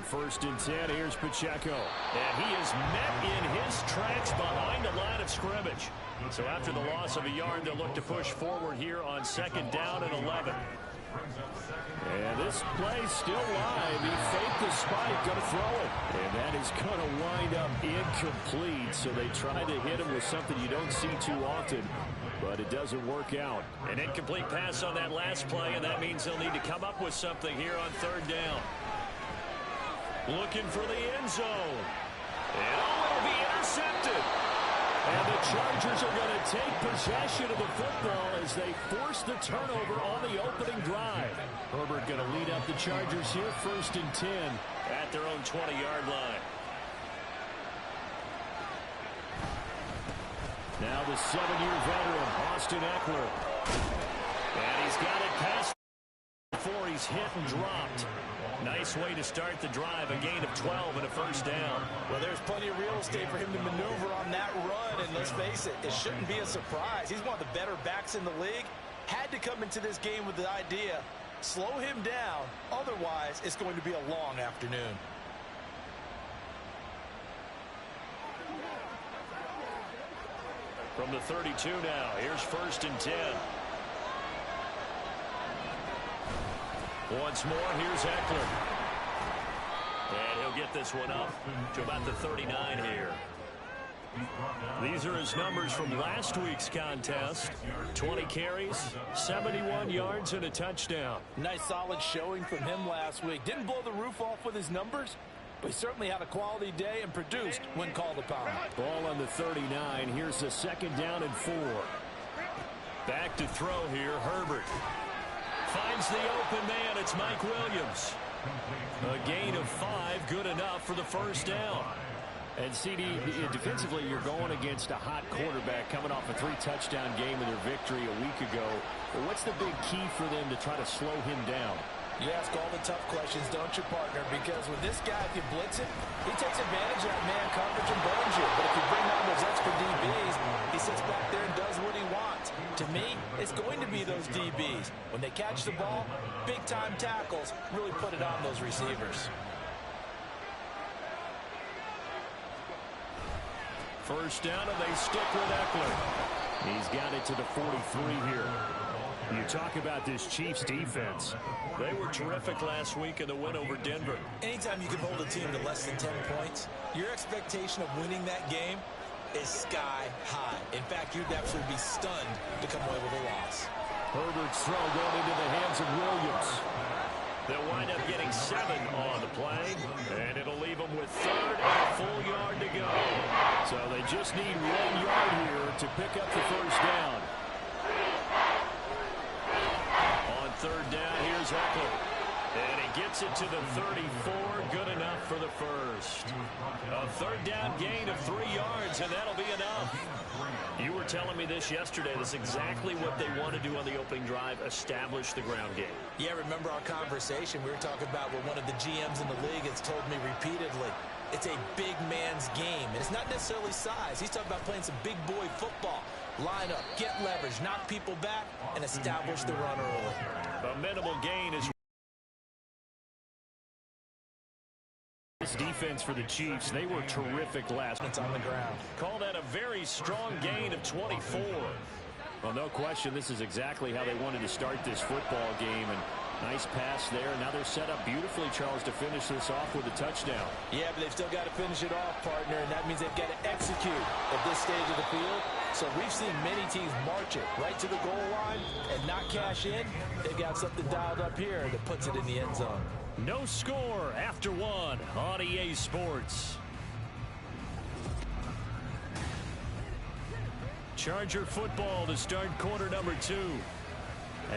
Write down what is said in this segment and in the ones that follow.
first and 10. Here's Pacheco. And he is met in his tracks behind the line of scrimmage. So after the loss of a yard, they'll look to push forward here on second down and 11. And this play's still live. He faked the spike, going to throw it. And that is going to wind up incomplete. So they tried to hit him with something you don't see too often, but it doesn't work out. An incomplete pass on that last play, and that means they'll need to come up with something here on third down. Looking for the end zone. And it'll be intercepted. And the Chargers are going to take possession of the football as they force the turnover on the opening drive. Herbert going to lead up the Chargers here, first and 10 at their own 20-yard line. Now the 7-year veteran, Austin Eckler. And he's got it past before he's hit and dropped. Nice way to start the drive, a gain of 12 and a first down. Well, there's plenty of real estate for him to maneuver on that run, and let's face it, it shouldn't be a surprise. He's one of the better backs in the league. Had to come into this game with the idea, slow him down, otherwise it's going to be a long afternoon. From the 32 now, here's first and 10. Once more, here's Eckler. And he'll get this one up to about the 39 here. These are his numbers from last week's contest. 20 carries, 71 yards, and a touchdown. Nice solid showing from him last week. Didn't blow the roof off with his numbers, but he certainly had a quality day and produced when called upon. Ball on the 39. Here's the second down and 4. Back to throw here, Herbert. Finds the open man. It's Mike Williams. A gain of 5, good enough for the first down. And CD, defensively, you're going against a hot quarterback coming off a 3-touchdown game in their victory a week ago. But what's the big key for them to try to slow him down? You ask all the tough questions, don't you, partner? Because with this guy, if you blitz him, he takes advantage of that man coverage and burns you. But if you bring on those extra DBs, he sits back there and does what he wants. To me, it's going to be those DBs. When they catch the ball, big-time tackles really put it on those receivers. First down, and they stick with Eckler. He's got it to the 43 here. You talk about this Chiefs defense. They were terrific last week in the win over Denver. Anytime you can hold a team to less than 10 points, your expectation of winning that game is sky high. In fact, you'd absolutely be stunned to come away with a loss. Herbert's throw going into the hands of Williams. They'll wind up getting 7 on the play, and it'll leave them with third and a full yard to go. So they just need 1 yard here to pick up the first down. On third down, here's Eckler. And he gets it to the 34, good enough for the first. A third down gain of 3 yards, and that'll be enough. You were telling me this yesterday. That's exactly what they want to do on the opening drive, establish the ground game. Yeah, remember our conversation. We were talking about what one of the GMs in the league has told me repeatedly. It's a big man's game, and it's not necessarily size. He's talking about playing some big boy football. Line up, get leverage, knock people back, and establish the run early. A minimal gain is this defense for the Chiefs. They were terrific last week on the ground. Call that a very strong gain of 24. Well, no question, this is exactly how they wanted to start this football game. And nice pass there. Now they're set up beautifully, Charles, to finish this off with a touchdown. Yeah, but they've still got to finish it off, partner, and that means they've got to execute at this stage of the field. So we've seen many teams march it right to the goal line and not cash in. They've got something dialed up here that puts it in the end zone. No score after 1 on EA Sports. Charger football to start quarter number 2.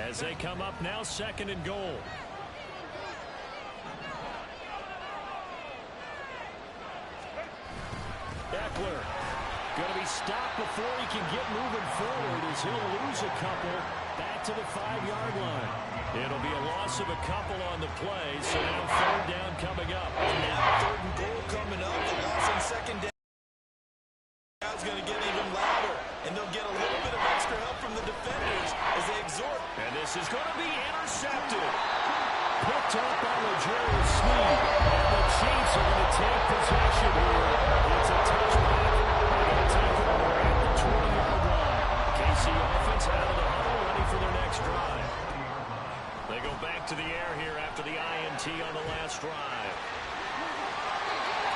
As they come up now, second and goal. Eckler going to be stopped before he can get moving forward as he'll lose a couple back to the 5-yard line. It'll be a loss of a couple on the play, so now third down coming up. Now third and goal coming up. The loss on second down is going to get even louder, and they'll get a little bit of extra help from the defenders as they exhort. And this is going to be intercepted. Picked up by Legere Sneed. And the take possession here. It's a touchback. They're going to take it over at the 20-yard line. KC offense out of the huddle, ready for their next drive. They go back to the air here after the INT on the last drive.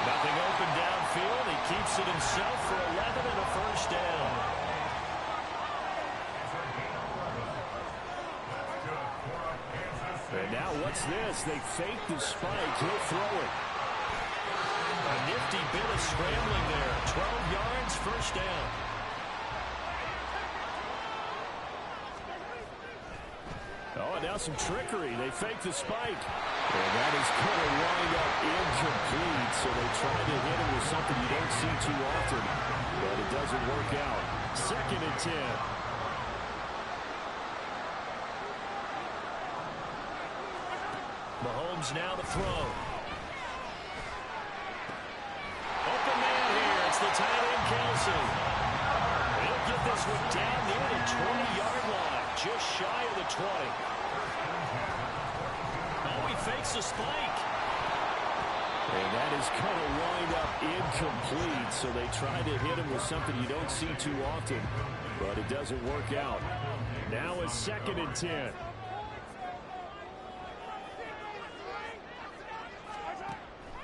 Nothing open downfield. He keeps it himself for 11 and a first down. And now what's this? They fake the spike. He'll throw it. A nifty bit of scrambling there. 12 yards, first down. Oh, and now some trickery. They fake the spike. And that is going to wind up incomplete. So they try to hit him with something you don't see too often. But it doesn't work out. 2nd and 10. Mahomes now to throw. Open man here. It's the tight end, Kelsey. He'll get this one down near the 20-yard line. Just shy of the 20. Oh, he fakes the spike. And that is going to wind up incomplete. So they try to hit him with something you don't see too often. But it doesn't work out. Now it's 2nd and 10.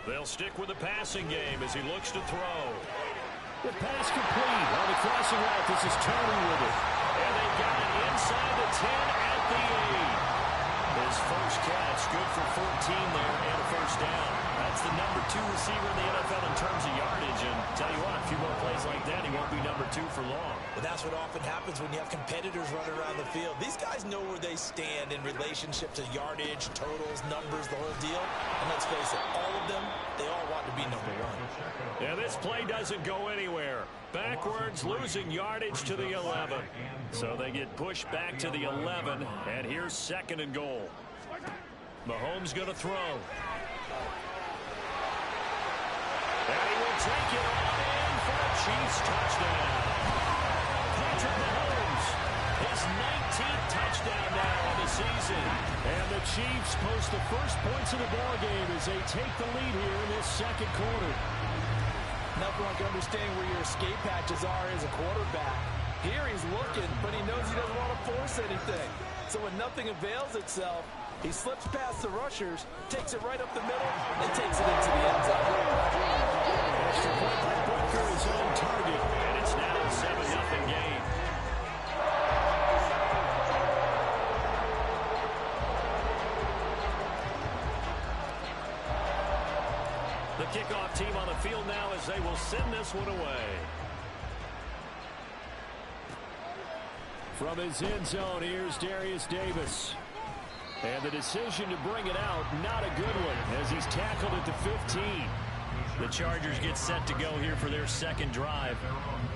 They'll stick with the passing game as he looks to throw. The pass complete on the crossing route. This is Tony with it. And they got it inside the 10 at the 8. His first catch, good for 14 there and a first down. That's the number 2 receiver in the NFL in terms of yardage. And tell you what, a few more plays like that, he won't be number 2 for long. But that's what often happens when you have competitors running around the field. These guys know where they stand in relationship to yardage, totals, numbers, the whole deal. And let's face it, all of them, they all want to be number 1. Yeah, this play doesn't go anywhere. Backwards, losing yardage to the 11. So they get pushed back to the 11, and here's 2nd and goal. Mahomes going to throw. And he will take it on in for a Chiefs touchdown. Patrick Mahomes, his 19th touchdown now of the season. And the Chiefs post the first points of the ballgame as they take the lead here in this 2nd quarter. Nothing like understanding where your escape patches are as a quarterback. Here he's looking, but he knows he doesn't want to force anything. So when nothing avails itself, he slips past the rushers, takes it right up the middle, and takes it into the end zone. Extra point by Booker is on target, and it's now a 7-0 game. The kickoff team on the field now as they will send this one away. From his end zone, here's Darius Davis. And the decision to bring it out, not a good one, as he's tackled at the 15. The Chargers get set to go here for their 2nd drive.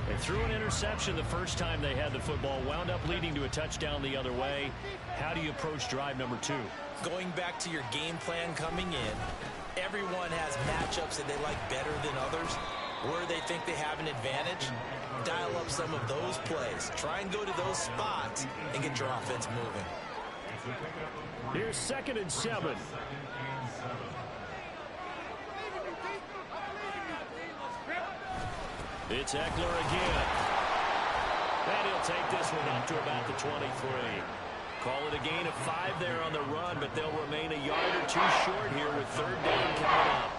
They threw an interception the first time they had the football, wound up leading to a touchdown the other way. How do you approach drive number 2? Going back to your game plan coming in, everyone has matchups that they like better than others. Where they think they have an advantage, dial up some of those plays. Try and go to those spots and get your offense moving. Here's 2nd and 7. It's Eckler again. And he'll take this one up to about the 23. Call it a gain of 5 there on the run, but they'll remain a yard or 2 short here with 3rd down coming up.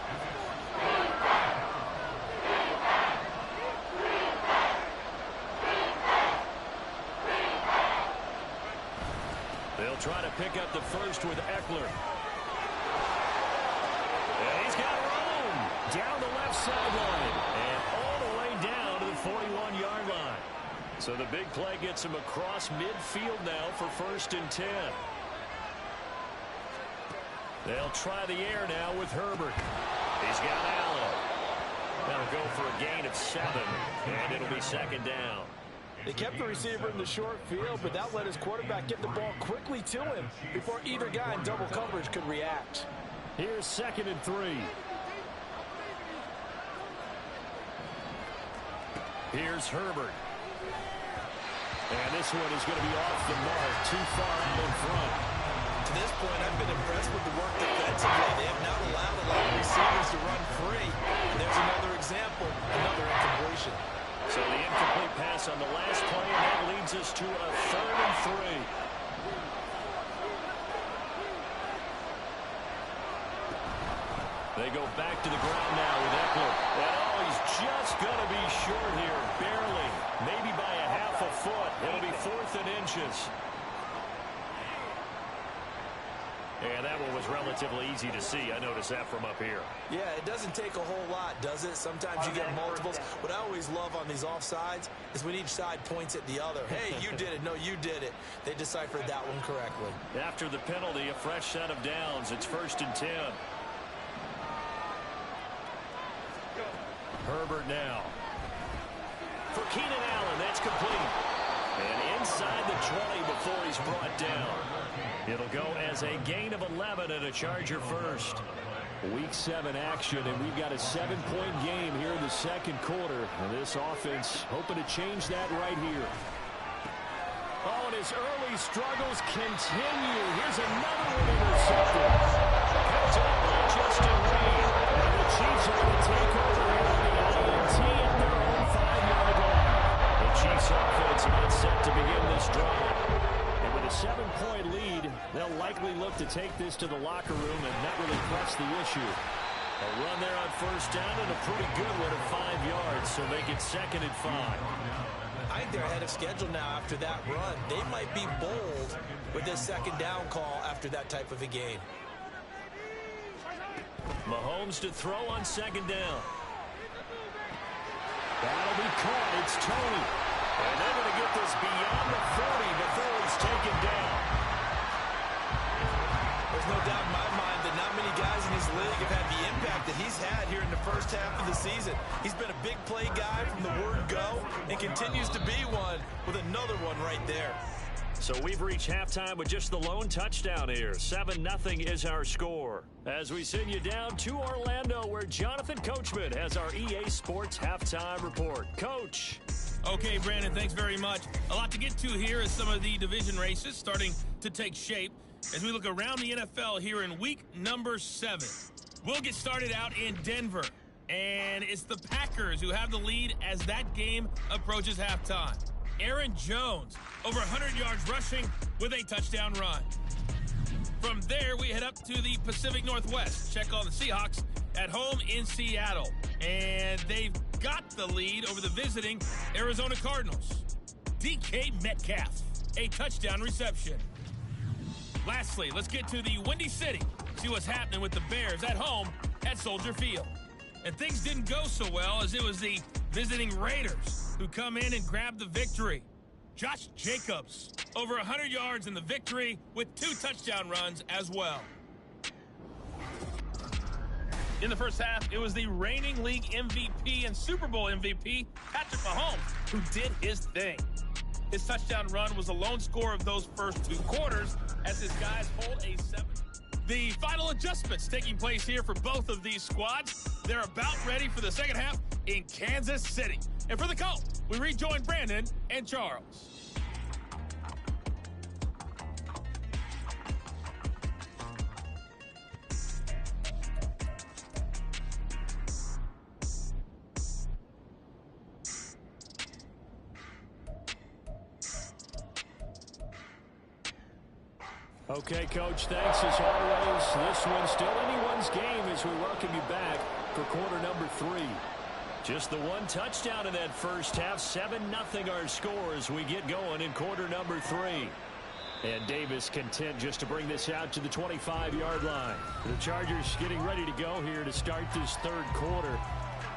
They'll try to pick up the first with Eckler. And he's got room down the left sideline and all the way down to the 41-yard line. So the big play gets him across midfield now for 1st and 10. They'll try the air now with Herbert. He's got Allen. That'll go for a gain of 7, and it'll be 2nd down. They kept the receiver in the short field, but that let his quarterback get the ball quickly to him before either guy in double coverage could react. Here's 2nd and 3. Here's Herbert. And this one is going to be off the mark, too far out in front. To this point, I've been impressed with the work defensively. They have not allowed a lot of receivers to run free. And there's another example, another incompletion. So the incomplete pass on the last play, and that leads us to a 3rd and 3. They go back to the ground now with Eckler. And he's just going to be short here, barely. Maybe by a half a foot. It'll be 4th and inches. And that one was relatively easy to see. I noticed that from up here. Yeah, it doesn't take a whole lot, does it? Sometimes you get multiples. What I always love on these offsides is when each side points at the other. Hey, you did it. No, you did it. They deciphered that one correctly. After the penalty, a fresh set of downs. It's 1st and 10. Herbert now. For Keenan Allen, that's complete. And inside the 20 before he's brought down. It'll go as a gain of 11 and a Charger first. Week 7 action, and we've got a 7-point game here in the second quarter. And this offense hoping to change that right here. Oh, and his early struggles continue. Here's another one intercepted. Picked up by Justin Reed. And the Chiefs are going to take over here on the INT at their own 5-yard line. The Chiefs offense not set to begin this drive. And with a 7-point lead, they'll likely look to take this to the locker room and not really press the issue. A run there on 1st down and a pretty good one at 5 yards, so make it 2nd and 5. I think they're ahead of schedule now after that run. They might be bold with this 2nd down call after that type of a game. Mahomes to throw on 2nd down. That'll be caught. It's Tony. And they're going to get this beyond the 40 before he's taken down. There's no doubt in my mind that not many guys in this league have had the impact that he's had here in the first half of the season. He's been a big play guy from the word go and continues to be one with another one right there. So we've reached halftime with just the lone touchdown here. 7-0 is our score. As we send you down to Orlando, where Jonathan Coachman has our EA Sports halftime report. Coach. Okay, Brandon, thanks very much. A lot to get to here as some of the division races starting to take shape as we look around the NFL here in week number 7. We'll get started out in Denver, and it's the Packers who have the lead as that game approaches halftime. Aaron Jones, over 100 yards rushing with a touchdown run. From there, we head up to the Pacific Northwest. Check on the Seahawks at home in Seattle. And they've got the lead over the visiting Arizona Cardinals. DK Metcalf, a touchdown reception. Lastly, let's get to the Windy City. See what's happening with the Bears at home at Soldier Field. And things didn't go so well as it was the visiting Raiders who come in and grab the victory. Josh Jacobs, over 100 yards in the victory with 2 touchdown runs as well. In the first half, it was the reigning league MVP and Super Bowl MVP, Patrick Mahomes, who did his thing. His touchdown run was the lone score of those first 2 quarters as his guys hold a 7. The final adjustments taking place here for both of these squads. They're about ready for the second half in Kansas City. And for the call, we rejoin Brandon and Charles. Okay, Coach, thanks as always. This one's still anyone's game as we welcome you back for quarter number 3. Just the 1 touchdown in that first half. 7-0 our score as we get going in quarter number 3. And Davis content just to bring this out to the 25-yard line. The Chargers getting ready to go here to start this third quarter.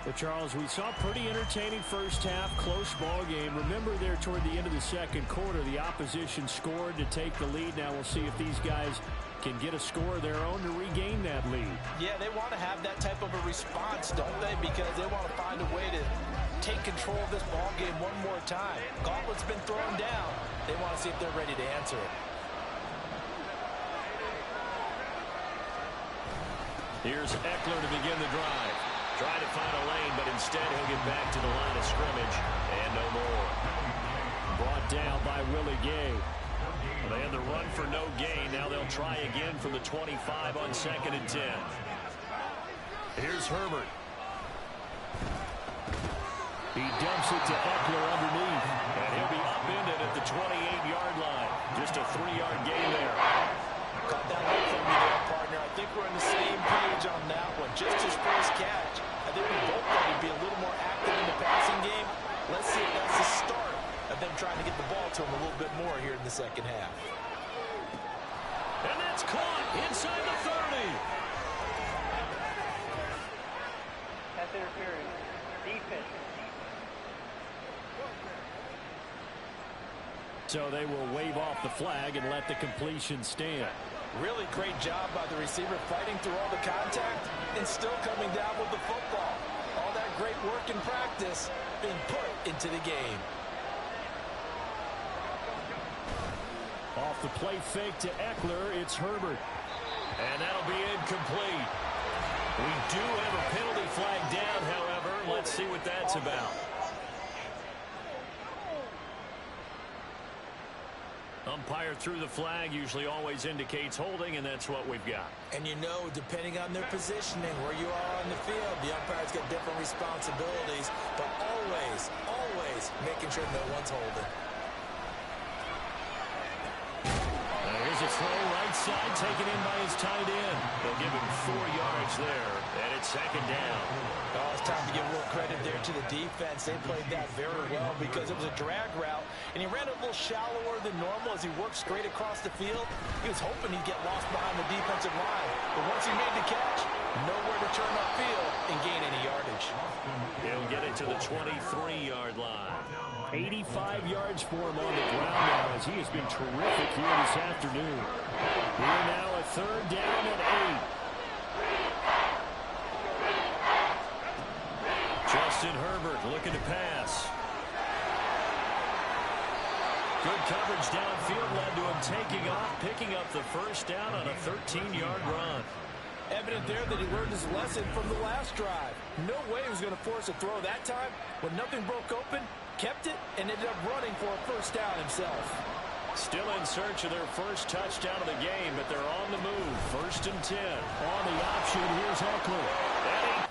But, Charles, we saw a pretty entertaining first half, close ball game. Remember there toward the end of the second quarter, the opposition scored to take the lead. Now we'll see if these guys can get a score of their own to regain that lead. Yeah, they want to have that type of a response, don't they? Because they want to find a way to take control of this ball game one more time. Gauntlet's been thrown down. They want to see if they're ready to answer it. Here's Eckler to begin the drive. Trying to find a lane, but instead he'll get back to the line of scrimmage. And no more. Brought down by Willie Gay. They had the run for no gain. Now they'll try again from the 25 on 2nd and 10. Here's Herbert. He dumps it to Eckler underneath. And he'll be upended at the 28-yard line. Just a 3-yard gain there. Caught that one from me there, partner. I think we're on the same page on that one. Just his first catch. I think we both thought he'd be a little more active in the passing game. Let's see if that's the start of them trying to get the ball to him a little bit more here in the second half. And that's caught inside the 30. Pass interference. Defense. So they will wave off the flag and let the completion stand. Really great job by the receiver fighting through all the contact and still coming down with the football. All that great work in practice being put into the game. Off the play fake to Eckler, it's Herbert. And that'll be incomplete. We do have a penalty flag down, however. Let's see what that's about. Umpire threw the flag, usually always indicates holding, and that's what we've got. And you know, depending on their positioning, where you are on the field, the umpires get different responsibilities, but always making sure no one's holding. Here's a throw right side, taken in by his tight end. They'll give him 4 yards there, and it's 2nd down. Oh, it's time to give a little credit there to the defense. They played that very well because it was a drag route, and he ran a little shallower than normal as he worked straight across the field. He was hoping he'd get lost behind the defensive line, but once he made the catch, nowhere to turn upfield and gain any yardage. He'll get it to the 23-yard line. 85 yards for him on the ground now as he has been terrific here this afternoon. We're now a 3rd down and 8. Justin Herbert looking to pass. Good coverage downfield led to him taking off, picking up the 1st down on a 13-yard run. Evident there that he learned his lesson from the last drive. No way he was going to force a throw that time. When nothing broke open, kept it, and ended up running for a 1st down himself. Still in search of their first touchdown of the game, but they're on the move. 1st and 10. On the option, here's Eckler.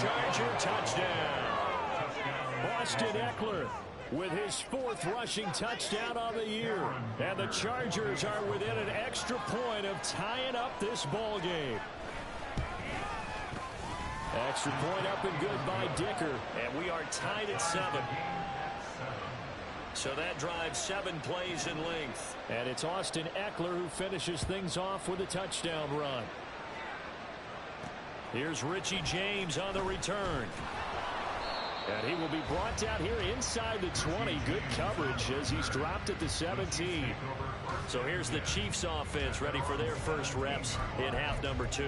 Charger touchdown. Austin Eckler with his 4th rushing touchdown on the year. And the Chargers are within an extra point of tying up this ball game. Extra point up and good by Dicker. And we are tied at 7. So that drives 7 plays in length. And it's Austin Eckler who finishes things off with a touchdown run. Here's Richie James on the return. And he will be brought down here inside the 20. Good coverage as he's dropped at the 17. So here's the Chiefs offense ready for their first reps in half number 2.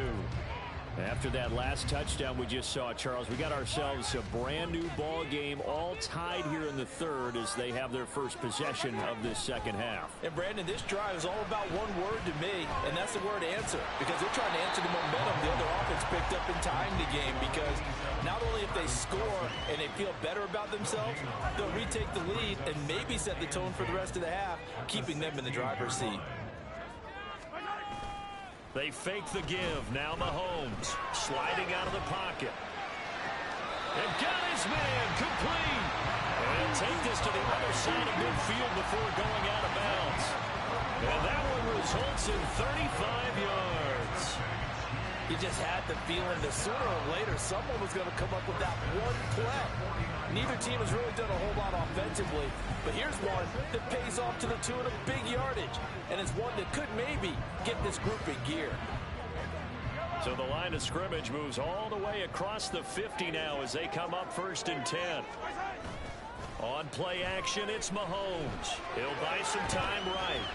After that last touchdown we just saw, Charles, we got ourselves a brand new ball game, all tied here in the 3rd as they have their first possession of this second half. And Brandon, this drive is all about one word to me, and that's the word answer, because they're trying to answer the momentum the other offense picked up in tying the game, because not only if they score and they feel better about themselves, they'll retake the lead and maybe set the tone for the rest of the half, keeping them in the driver's seat. They fake the give. Now Mahomes sliding out of the pocket. And got his man complete. And he'll take this to the other side of midfield before going out of bounds. And that one results in 35 yards. You just had the feeling that sooner or later someone was going to come up with that one play. Neither team has really done a whole lot offensively, but here's one that pays off to the tune of big yardage, and it's one that could maybe get this group in gear. So the line of scrimmage moves all the way across the 50 now as they come up 1st and 10. On play action, it's Mahomes. He'll buy some time right.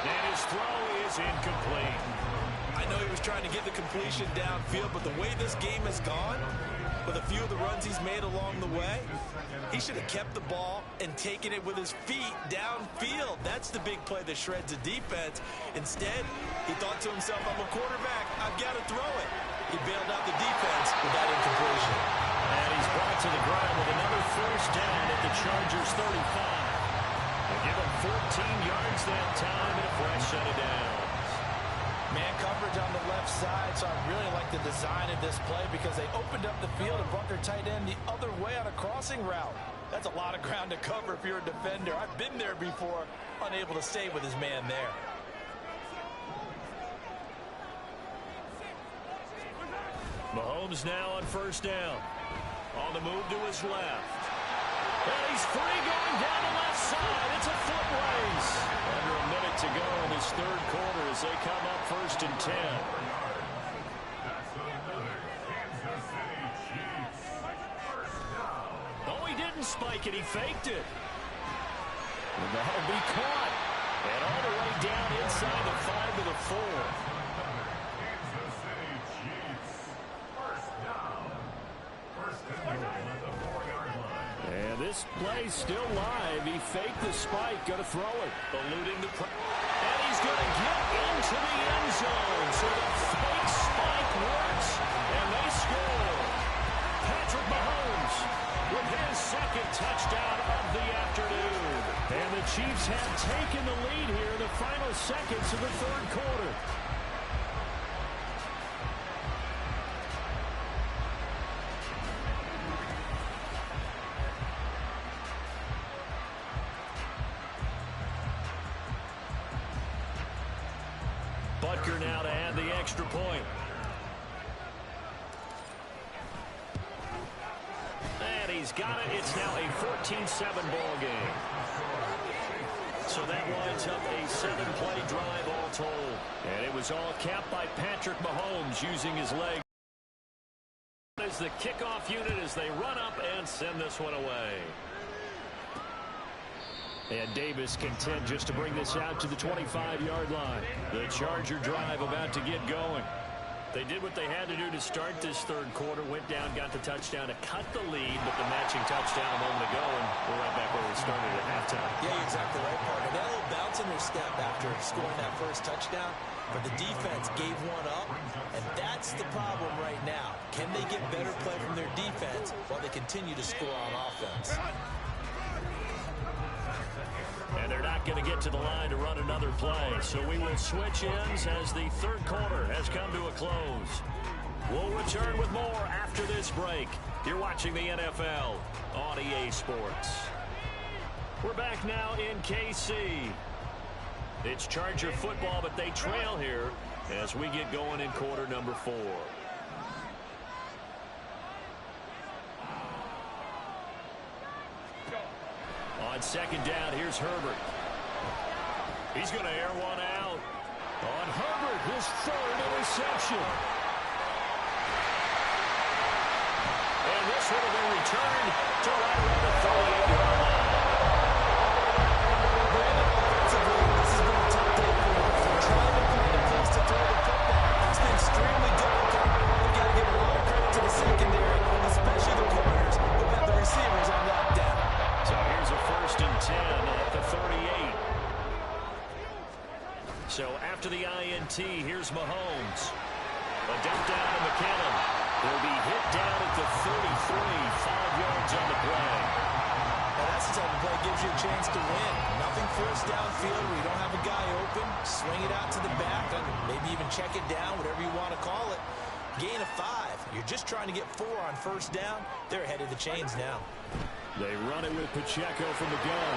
And his throw is incomplete. I know he was trying to get the completion downfield, but the way this game has gone, with a few of the runs he's made along the way, he should have kept the ball and taken it with his feet downfield. That's the big play that shreds the defense. Instead, he thought to himself, I'm a quarterback, I've got to throw it. He bailed out the defense with that incompletion. And he's brought to the ground with another 1st down at the Chargers 35. They give him 14 yards that time and a fresh set of downs. Man coverage on the left side, so I really like the design of this play because they opened up the field and brought their tight end the other way on a crossing route. That's a lot of ground to cover if you're a defender. I've been there before, unable to stay with his man there. Mahomes now on 1st down. On the move to his left. And he's free going down the left side. It's a foot race. Under a minute to go in this 3rd quarter as they come up 1st and 10. Oh, he didn't spike it. He faked it. And that'll be caught. And all the way down inside the 5 to the 4. And this play's still live. He faked the spike, going to throw it. Eluding the and he's going to get into the end zone. So the fake spike works, and they score. Patrick Mahomes with his 2nd touchdown of the afternoon. And the Chiefs have taken the lead here in the final seconds of the 3rd quarter. Butker now to add the extra point. And he's got it. It's now a 14-7 ball game. So that winds up a 7-play drive all told. And it was all capped by Patrick Mahomes using his legs as the kickoff unit as they run up and send this one away. And Davis content just to bring this out to the 25-yard line. The Charger drive about to get going. They did what they had to do to start this 3rd quarter. Went down, got the touchdown to cut the lead, but the matching touchdown a moment ago, and we're right back where we started at halftime. Yeah, you're exactly right, partner. They had a little bounce in their step after scoring that first touchdown, but the defense gave one up, and that's the problem right now. Can they get better play from their defense while they continue to score on offense? And they're not going to get to the line to run another play. So we will switch ends as the 3rd quarter has come to a close. We'll return with more after this break. You're watching the NFL on EA Sports. We're back now in KC. It's Charger football, but they trail here as we get going in quarter number 4. On second down, here's Herbert. He's going to air one out. On Herbert, his 3rd interception. And this would have been returned to right around the 38-yard line. Offensively, this has been a tough day for them. Trying to find a place to throw the football. It's been extremely difficult. They've got to give a lot of credit to the secondary, especially the corners, who have the receivers on lockdown. So here's a 1st and 10 at the 38. So after the INT, here's Mahomes. A dump down to McKinnon. He'll be hit down at the 33, 5 yards on the play. Now that's the type of play that gives you a chance to win. Nothing forced downfield where you don't have a guy open. Swing it out to the back, and maybe even check it down, whatever you want to call it. Gain of 5. You're just trying to get 4 on 1st down. They're ahead of the chains now. They run it with Pacheco from the gun.